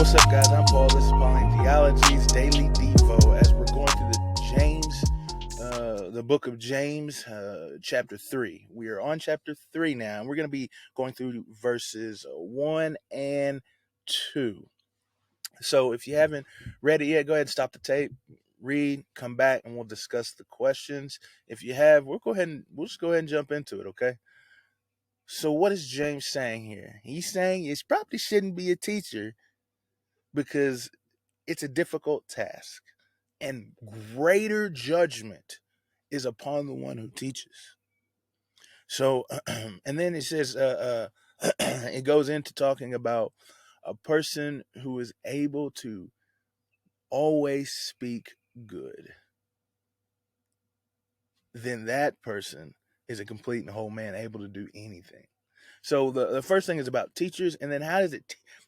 What's up, guys? I'm Paul. This is Pauline Theology's Daily Devo as we're going through the book of James, chapter 3. We are on chapter 3 now, and we're going to be going through verses 1 and 2. So if you haven't read it yet, go ahead and stop the tape, read, come back, and we'll discuss the questions. If you have, we'll just go ahead and jump into it, okay? So what is James saying here? He's saying you probably shouldn't be a teacher because it's a difficult task, and greater judgment is upon the one who teaches. So, and then it says, it goes into talking about a person who is able to always speak good. Then that person is a complete and whole man, able to do anything. So the first thing is about teachers, and then how does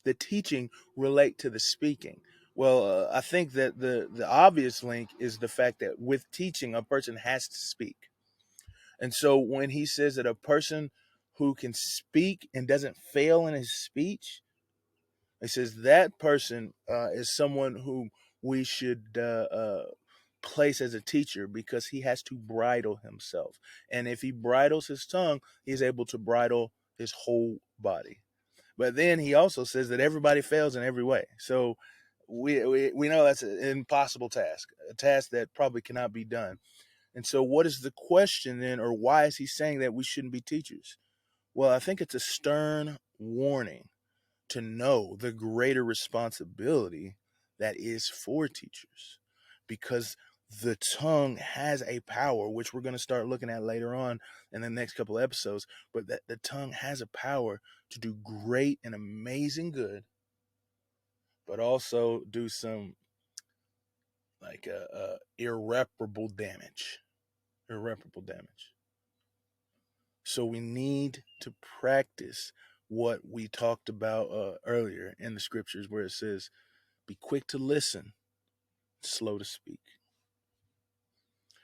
the teaching relate to the speaking? Well, I think that the obvious link is the fact that with teaching, a person has to speak. And so when he says that a person who can speak and doesn't fail in his speech, he says that person is someone who we should place as a teacher, because he has to bridle himself. And if he bridles his tongue, he's able to bridle his whole body. But then he also says that everybody fails in every way. So we know that's an impossible task, a task that probably cannot be done. And so what is the question then, or why is he saying that we shouldn't be teachers? Well, I think it's a stern warning to know the greater responsibility that is for teachers, because the tongue has a power, which we're going to start looking at later on in the next couple of episodes, but that the tongue has a power to do great and amazing good, but also do some irreparable damage. Irreparable damage. So we need to practice what we talked about earlier in the scriptures, where it says, be quick to listen, slow to speak.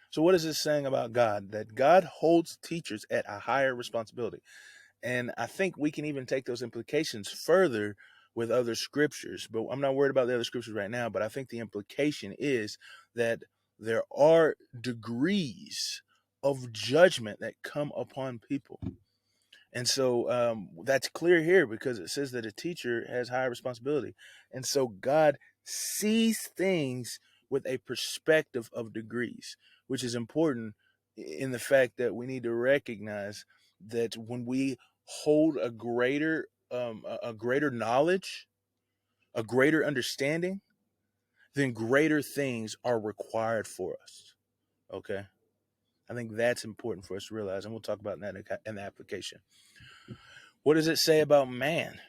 So what is this saying about God? That God holds teachers at a higher responsibility. And I think we can even take those implications further with other scriptures. But I'm not worried about the other scriptures right now. But I think the implication is that there are degrees of judgment that come upon people. And so that's clear here, because it says that a teacher has higher responsibility. And so God sees things with a perspective of degrees, which is important in the fact that we need to recognize that when we hold a greater knowledge, a greater understanding, then greater things are required for us. Okay? I think that's important for us to realize, and we'll talk about that in the application. What does it say about man?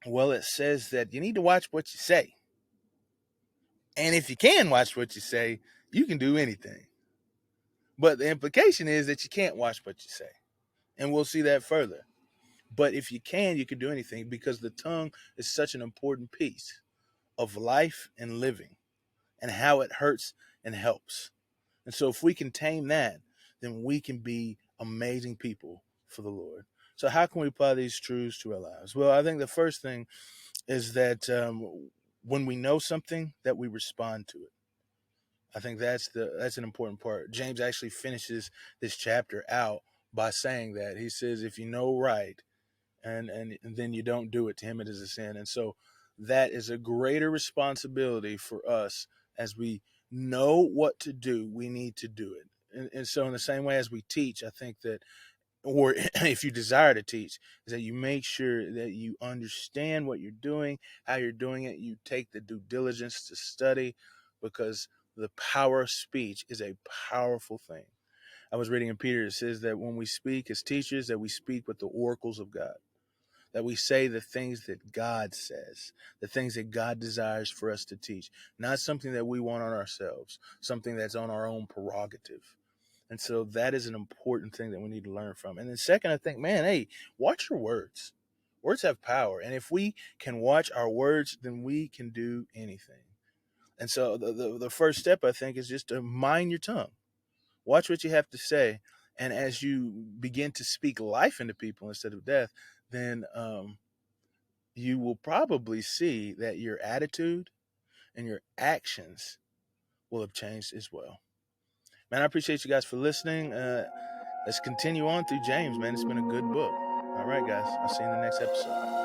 Well, it says that you need to watch what you say. And if you can watch what you say, you can do anything. But the implication is that you can't watch what you say. And we'll see that further. But if you can do anything, because the tongue is such an important piece of life and living, and how it hurts and helps. And so if we can tame that, then we can be amazing people for the Lord. So how can we apply these truths to our lives? Well, I think the first thing is that when we know something, that we respond to it. I think that's an important part. James actually finishes this chapter out by saying that. He says, if you know right and then you don't do it, to him it is a sin. And so that is a greater responsibility for us. As we know what to do, we need to do it. And so in the same way as we teach, I think that, or if you desire to teach, is that you make sure that you understand what you're doing, how you're doing it. You take the due diligence to study, because the power of speech is a powerful thing. I was reading in Peter, it says that when we speak as teachers, that we speak with the oracles of God, that we say the things that God says, the things that God desires for us to teach, not something that we want on ourselves, something that's on our own prerogative. And so that is an important thing that we need to learn from. And then second, I think, man, hey, watch your words. Words have power. And if we can watch our words, then we can do anything. And so the first step, I think, is just to mind your tongue. Watch what you have to say. And as you begin to speak life into people instead of death, then you will probably see that your attitude and your actions will have changed as well. Man, I appreciate you guys for listening. Let's continue on through James, man. It's been a good book. All right, guys. I'll see you in the next episode.